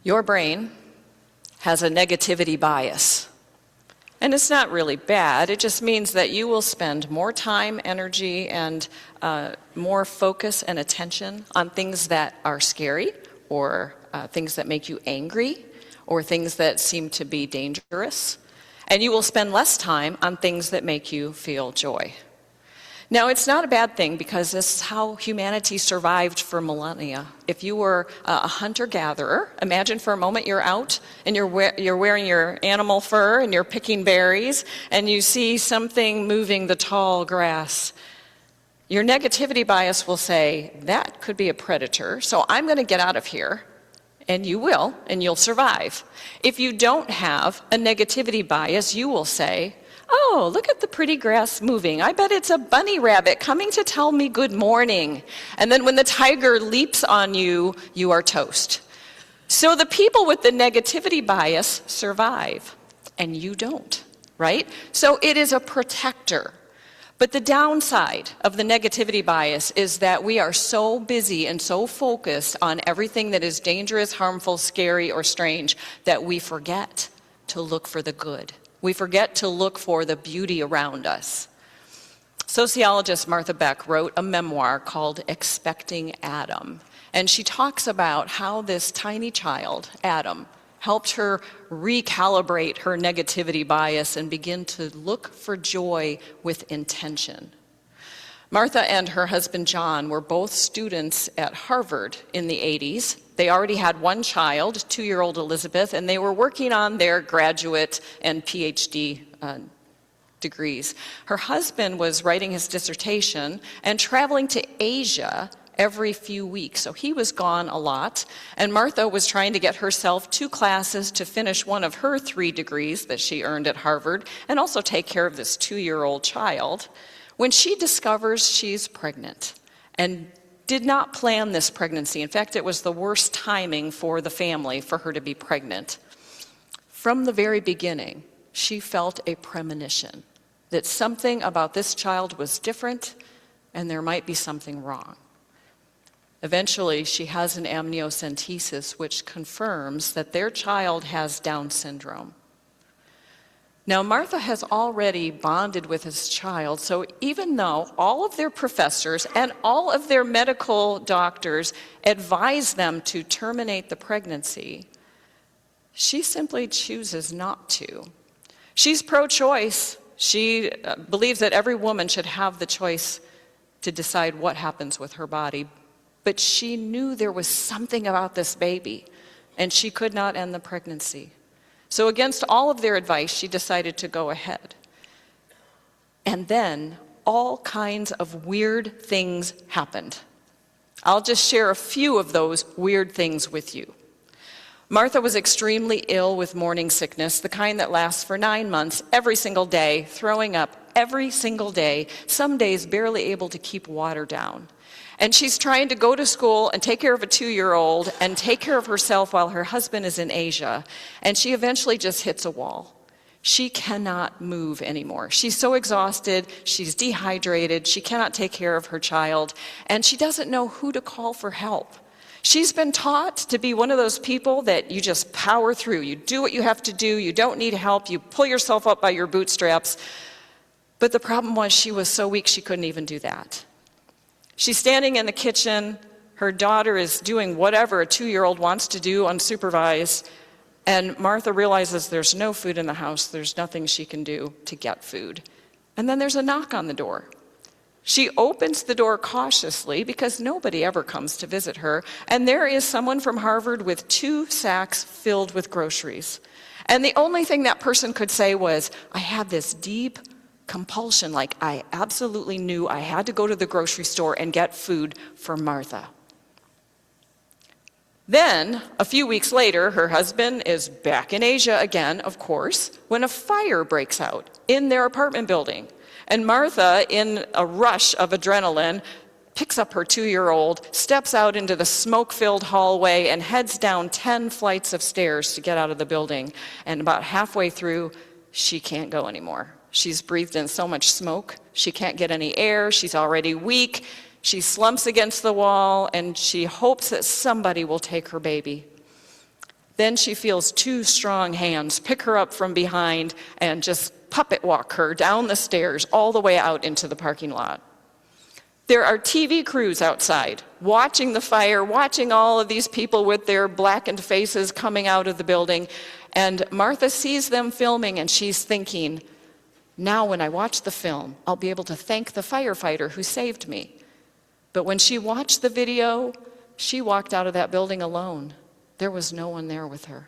Your brain has a negativity bias. And it's not really bad. It just means that you will spend more time, energy, and more focus and attention on things that are scary, or things that make you angry, or things that seem to be dangerous. And you will spend less time on things that make you feel joy. Now, it's not a bad thing, because this is how humanity survived for millennia. If you were a hunter-gatherer, imagine for a moment you're out and you're wearing your animal fur and you're picking berries and you see something moving the tall grass. Your negativity bias will say, that could be a predator, so I'm going to get out of here. And you will, and you'll survive. If you don't have a negativity bias, you will say, oh, look at the pretty grass moving. I bet it's a bunny rabbit coming to tell me good morning. And then when the tiger leaps on you, you are toast. So the people with the negativity bias survive, and you don't, right? So it is a protector. But the downside of the negativity bias is that we are so busy and so focused on everything that is dangerous, harmful, scary, or strange that we forget to look for the good. We forget to look for the beauty around us. Sociologist Martha Beck wrote a memoir called Expecting Adam. And she talks about how this tiny child, Adam, helped her recalibrate her negativity bias and begin to look for joy with intention. Martha and her husband John were both students at Harvard in the 80s. They already had one child, 2-year-old Elizabeth, and they were working on their graduate and PhD degrees. Her husband was writing his dissertation and traveling to Asia every few weeks, so he was gone a lot. And Martha was trying to get herself 2 classes to finish one of her 3 degrees that she earned at Harvard, and also take care of this 2-year-old child, when she discovers she's pregnant and did not plan this pregnancy. In fact, it was the worst timing for the family for her to be pregnant. From the very beginning, she felt a premonition that something about this child was different and there might be something wrong. Eventually, she has an amniocentesis, which confirms that their child has Down syndrome. Now, Martha has already bonded with his child, so even though all of their professors and all of their medical doctors advise them to terminate the pregnancy, she simply chooses not to. She's pro-choice. She believes that every woman should have the choice to decide what happens with her body. But she knew there was something about this baby, and she could not end the pregnancy. So against all of their advice, she decided to go ahead. And then all kinds of weird things happened. I'll just share a few of those weird things with you. Martha was extremely ill with morning sickness, the kind that lasts for 9 months, every single day, throwing up every single day, some days barely able to keep water down. And she's trying to go to school and take care of a 2-year-old and take care of herself while her husband is in Asia. And she eventually just hits a wall. She cannot move anymore. She's so exhausted, she's dehydrated, she cannot take care of her child, and she doesn't know who to call for help. She's been taught to be one of those people that you just power through. You do what you have to do, you don't need help, you pull yourself up by your bootstraps. But the problem was she was so weak she couldn't even do that. She's standing in the kitchen, her daughter is doing whatever a 2-year-old wants to do unsupervised, and Martha realizes there's no food in the house, there's nothing she can do to get food. And then there's a knock on the door. She opens the door cautiously because nobody ever comes to visit her, and there is someone from Harvard with 2 sacks filled with groceries. And the only thing that person could say was, I have this deep compulsion, like I absolutely knew I had to go to the grocery store and get food for Martha. Then, a few weeks later, her husband is back in Asia again, of course, when a fire breaks out in their apartment building. And Martha, in a rush of adrenaline, picks up her 2-year-old, steps out into the smoke-filled hallway, and heads down 10 flights of stairs to get out of the building. And about halfway through, she can't go anymore. She's breathed in so much smoke, she can't get any air, she's already weak, she slumps against the wall, and she hopes that somebody will take her baby. Then she feels two strong hands pick her up from behind and just puppet walk her down the stairs all the way out into the parking lot. There are TV crews outside watching the fire, watching all of these people with their blackened faces coming out of the building. And Martha sees them filming and she's thinking, now when I watch the film, I'll be able to thank the firefighter who saved me. But when she watched the video, she walked out of that building alone. There was no one there with her.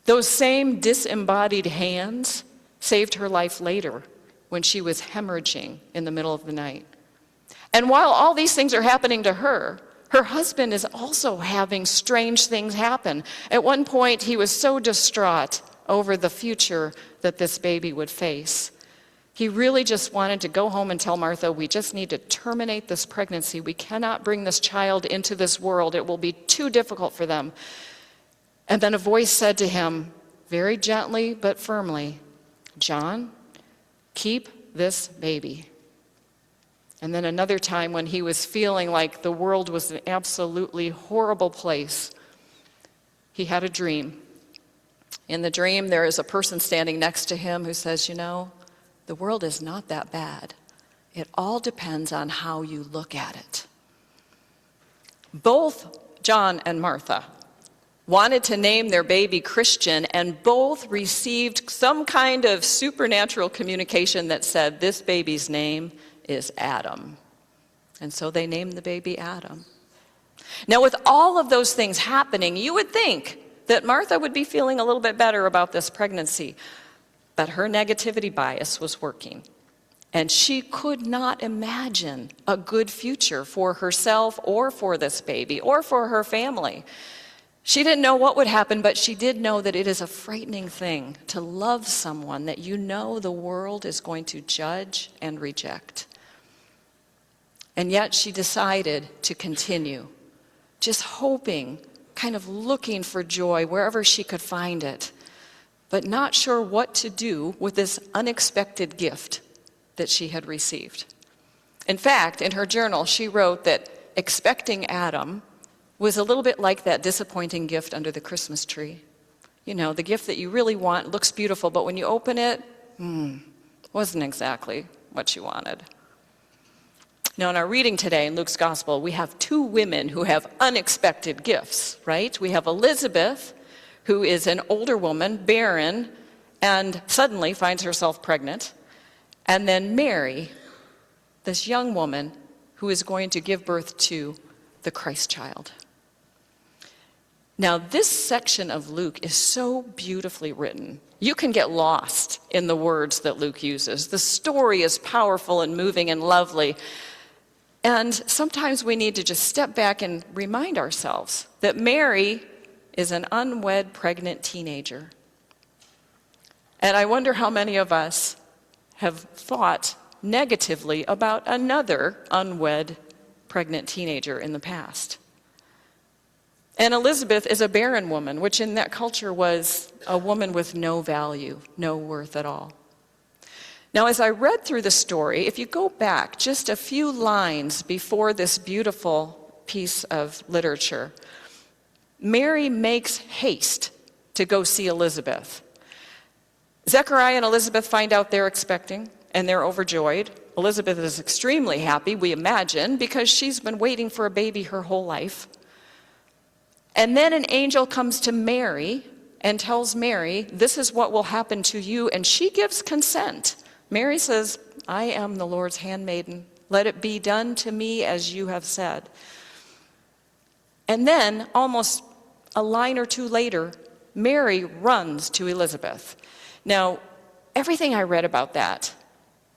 Those same disembodied hands saved her life later when she was hemorrhaging in the middle of the night. And while all these things are happening to her, her husband is also having strange things happen. At one point, he was so distraught over the future that this baby would face. He really just wanted to go home and tell Martha, we just need to terminate this pregnancy. We cannot bring this child into this world. It will be too difficult for them. And then a voice said to him, very gently but firmly, John, keep this baby. And then another time when he was feeling like the world was an absolutely horrible place, he had a dream. In the dream, there is a person standing next to him who says, you know, the world is not that bad. It all depends on how you look at it. Both John and Martha wanted to name their baby Christian, and both received some kind of supernatural communication that said this baby's name is Adam. And so they named the baby Adam. Now, with all of those things happening, you would think that Martha would be feeling a little bit better about this pregnancy. But her negativity bias was working. And she could not imagine a good future for herself or for this baby or for her family. She didn't know what would happen, but she did know that it is a frightening thing to love someone that you know the world is going to judge and reject. And yet she decided to continue, just hoping, kind of looking for joy wherever she could find it, but not sure what to do with this unexpected gift that she had received. In fact, in her journal, she wrote that expecting Adam was a little bit like that disappointing gift under the Christmas tree. You know, the gift that you really want looks beautiful, but when you open it, wasn't exactly what you wanted. Now, in our reading today in Luke's Gospel, we have two women who have unexpected gifts, right? We have Elizabeth, who is an older woman, barren, and suddenly finds herself pregnant. And then Mary, this young woman who is going to give birth to the Christ child. Now, this section of Luke is so beautifully written. You can get lost in the words that Luke uses. The story is powerful and moving and lovely. And sometimes we need to just step back and remind ourselves that Mary is an unwed pregnant teenager. And I wonder how many of us have thought negatively about another unwed pregnant teenager in the past. And Elizabeth is a barren woman, which in that culture was a woman with no value, no worth at all. Now, as I read through the story, if you go back just a few lines before this beautiful piece of literature, Mary makes haste to go see Elizabeth. Zechariah and Elizabeth find out they're expecting, and they're overjoyed. Elizabeth is extremely happy, we imagine, because she's been waiting for a baby her whole life. And then an angel comes to Mary and tells Mary, this is what will happen to you, and she gives consent. Mary says, I am the Lord's handmaiden. Let it be done to me as you have said. And then, almost a line or two later, Mary runs to Elizabeth. Now, everything I read about that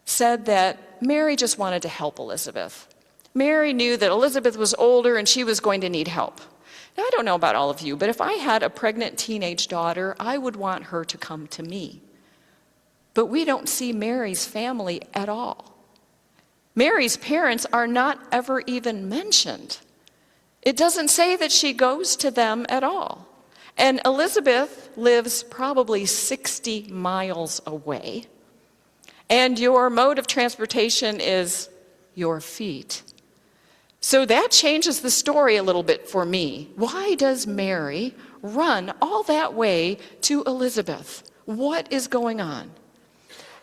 said that Mary just wanted to help Elizabeth. Mary knew that Elizabeth was older and she was going to need help. Now, I don't know about all of you, but if I had a pregnant teenage daughter, I would want her to come to me. But we don't see Mary's family at all. Mary's parents are not ever even mentioned. It doesn't say that she goes to them at all. And Elizabeth lives probably 60 miles away. And your mode of transportation is your feet. So that changes the story a little bit for me. Why does Mary run all that way to Elizabeth? What is going on?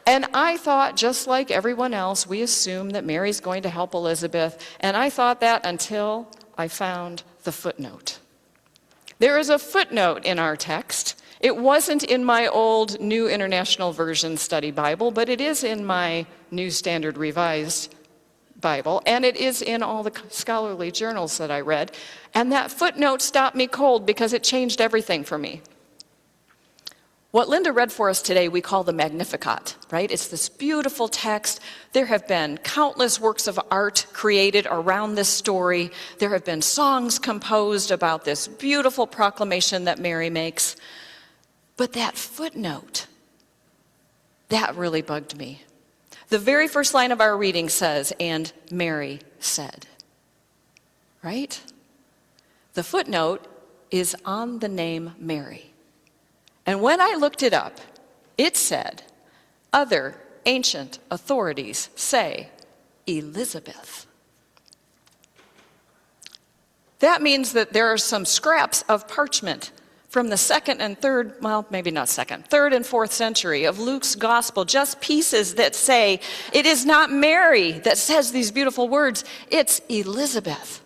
And I thought, just like everyone else, we assume that Mary's going to help Elizabeth. And I thought that until I found the footnote. There is a footnote in our text. It wasn't in my old New International Version Study Bible, but it is in my New Standard Revised Bible, and it is in all the scholarly journals that I read. And that footnote stopped me cold because it changed everything for me. What Linda read for us today we call the Magnificat, right? It's this beautiful text. There have been countless works of art created around this story. There have been songs composed about this beautiful proclamation that Mary makes. But that footnote, that really bugged me. The very first line of our reading says, "And Mary said," right? The footnote is on the name Mary. And when I looked it up, it said, "Other ancient authorities say Elizabeth." That means that there are some scraps of parchment from the second and third, well, maybe not second, third and fourth century of Luke's gospel, just pieces that say it is not Mary that says these beautiful words, it's Elizabeth.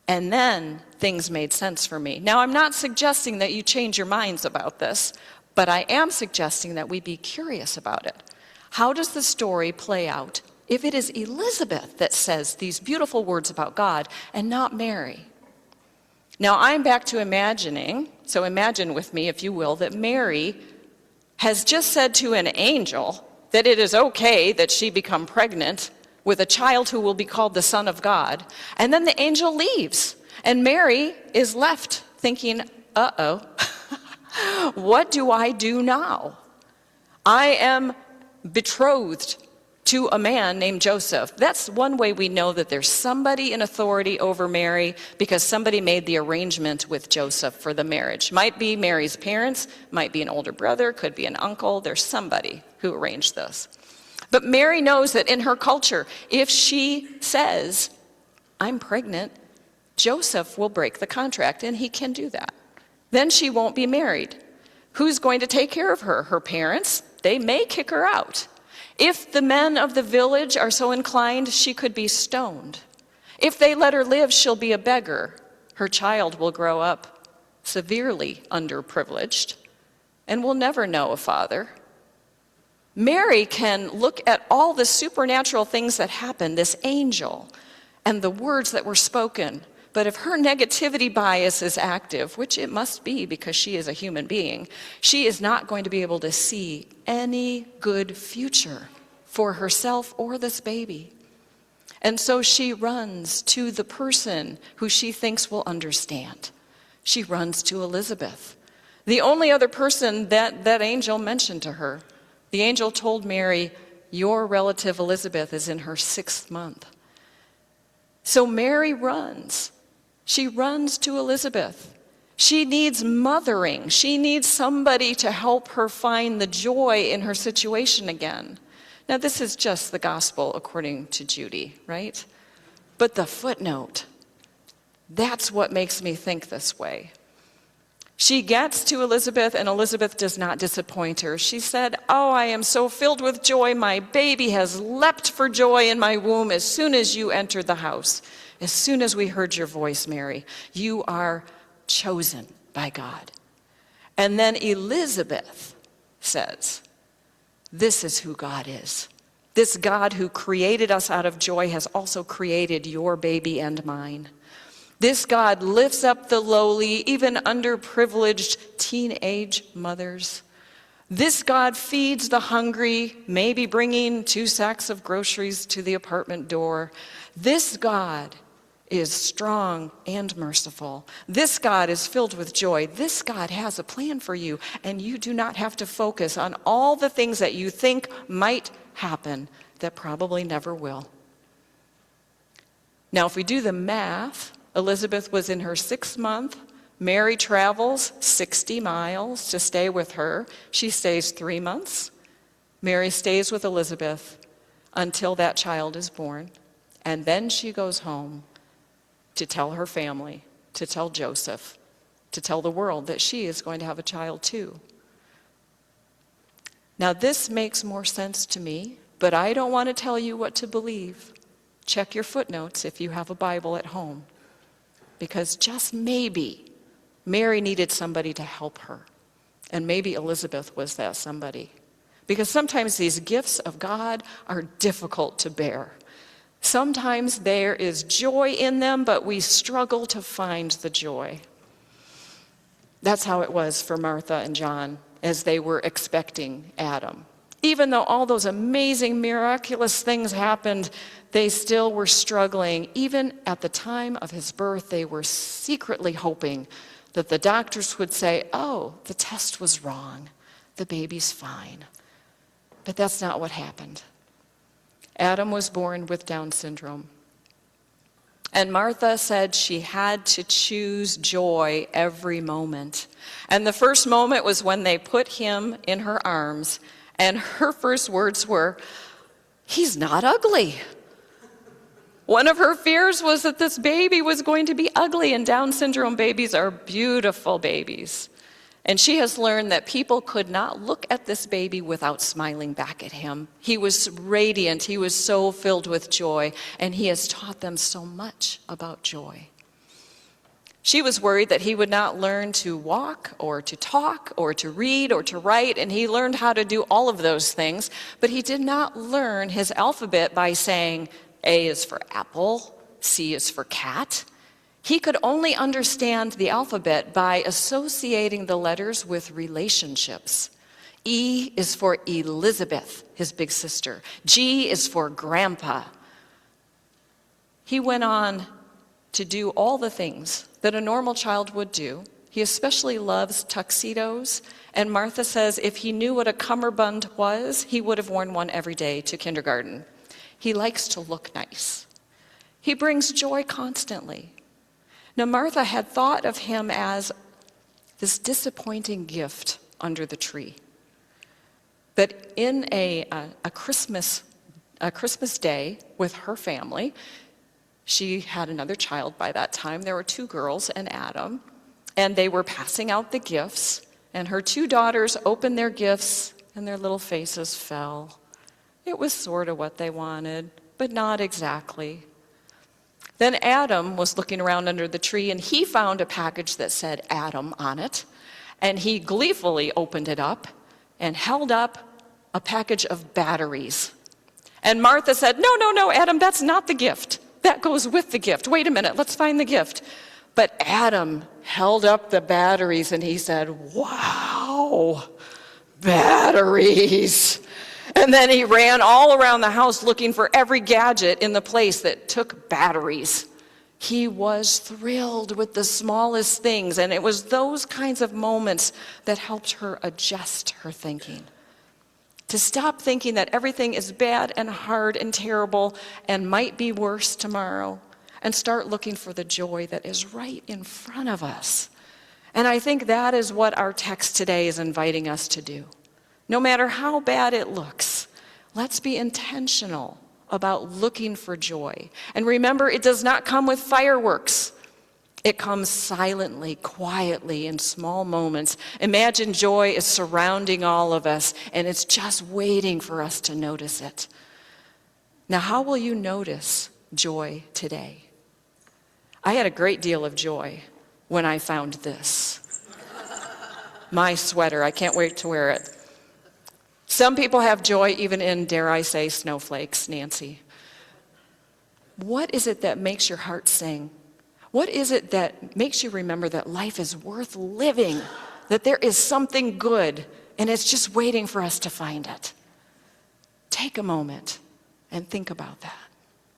And then things made sense for me. Now, I'm not suggesting that you change your minds about this, but I am suggesting that we be curious about it. How does the story play out if it is Elizabeth that says these beautiful words about God and not Mary? Now, I'm back to imagining, so imagine with me, if you will, that Mary has just said to an angel that it is okay that she become pregnant with a child who will be called the Son of God, and then the angel leaves, and Mary is left thinking, uh-oh, what do I do now? I am betrothed to a man named Joseph. That's one way we know that there's somebody in authority over Mary, because somebody made the arrangement with Joseph for the marriage. Might be Mary's parents, might be an older brother, could be an uncle. There's somebody who arranged this. But Mary knows that in her culture, if she says, "I'm pregnant," Joseph will break the contract, and he can do that. Then she won't be married. Who's going to take care of her? Her parents? They may kick her out. If the men of the village are so inclined, she could be stoned. If they let her live, she'll be a beggar. Her child will grow up severely underprivileged and will never know a father. Mary can look at all the supernatural things that happened, this angel, and the words that were spoken. But if her negativity bias is active, which it must be because she is a human being, she is not going to be able to see any good future for herself or this baby. And so she runs to the person who she thinks will understand. She runs to Elizabeth, the only other person that angel mentioned to her. The angel told Mary, "Your relative Elizabeth is in her 6th month." So Mary runs. She runs to Elizabeth. She needs mothering. She needs somebody to help her find the joy in her situation again. Now, this is just the gospel according to Judy, right? But the footnote, that's what makes me think this way. She gets to Elizabeth, and Elizabeth does not disappoint her. She said, "Oh, I am so filled with joy. My baby has leapt for joy in my womb as soon as you entered the house. As soon as we heard your voice, Mary, you are chosen by God." And then Elizabeth says, "This is who God is. This God who created us out of joy has also created your baby and mine. This God lifts up the lowly, even underprivileged teenage mothers. This God feeds the hungry, maybe bringing 2 sacks of groceries to the apartment door. This God is strong and merciful. This God is filled with joy. This God has a plan for you, and you do not have to focus on all the things that you think might happen that probably never will." Now, if we do the math, Elizabeth was in her 6th month. Mary travels 60 miles to stay with her. She stays 3 months. Mary stays with Elizabeth until that child is born. And then she goes home to tell her family, to tell Joseph, to tell the world that she is going to have a child too. Now this makes more sense to me, but I don't want to tell you what to believe. Check your footnotes if you have a Bible at home. Because just maybe, Mary needed somebody to help her. And maybe Elizabeth was that somebody. Because sometimes these gifts of God are difficult to bear. Sometimes there is joy in them, but we struggle to find the joy. That's how it was for Martha and John as they were expecting Adam. Even though all those amazing, miraculous things happened, they still were struggling. Even at the time of his birth, they were secretly hoping that the doctors would say, oh, the test was wrong. The baby's fine. But that's not what happened. Adam was born with Down syndrome. And Martha said she had to choose joy every moment. And the first moment was when they put him in her arms, and her first words were, he's not ugly. One of her fears was that this baby was going to be ugly, and Down syndrome babies are beautiful babies. And she has learned that people could not look at this baby without smiling back at him. He was radiant. He was so filled with joy, and he has taught them so much about joy. She was worried that he would not learn to walk or to talk or to read or to write, and he learned how to do all of those things, but he did not learn his alphabet by saying A is for apple, C is for cat. He could only understand the alphabet by associating the letters with relationships. E is for Elizabeth, his big sister. G is for Grandpa. He went on to do all the things that a normal child would do. He especially loves tuxedos, and Martha says if he knew what a cummerbund was, he would have worn one every day to kindergarten. He likes to look nice. He brings joy constantly. Now, Martha had thought of him as this disappointing gift under the tree. But in a Christmas day with her family, she had another child by that time. There were 2 girls and Adam, and they were passing out the gifts, and her 2 daughters opened their gifts, and their little faces fell. It was sort of what they wanted, but not exactly. Then Adam was looking around under the tree, and he found a package that said Adam on it, and he gleefully opened it up and held up a package of batteries. And Martha said, no, Adam, that's not the gift. That goes with the gift. Wait a minute, let's find the gift. But Adam held up the batteries, and he said, wow, batteries. And then he ran all around the house looking for every gadget in the place that took batteries. He was thrilled with the smallest things, and it was those kinds of moments that helped her adjust her thinking. To stop thinking that everything is bad and hard and terrible and might be worse tomorrow, and start looking for the joy that is right in front of us. And I think that is what our text today is inviting us to do. No matter how bad it looks, let's be intentional about looking for joy. And remember, it does not come with fireworks. It comes silently, quietly, in small moments. Imagine joy is surrounding all of us, and it's just waiting for us to notice it. Now, how will you notice joy today? I had a great deal of joy when I found this. My sweater, I can't wait to wear it. Some people have joy even in, dare I say, snowflakes, Nancy. What is it that makes your heart sing? What is it that makes you remember that life is worth living, that there is something good, and it's just waiting for us to find it? Take a moment and think about that.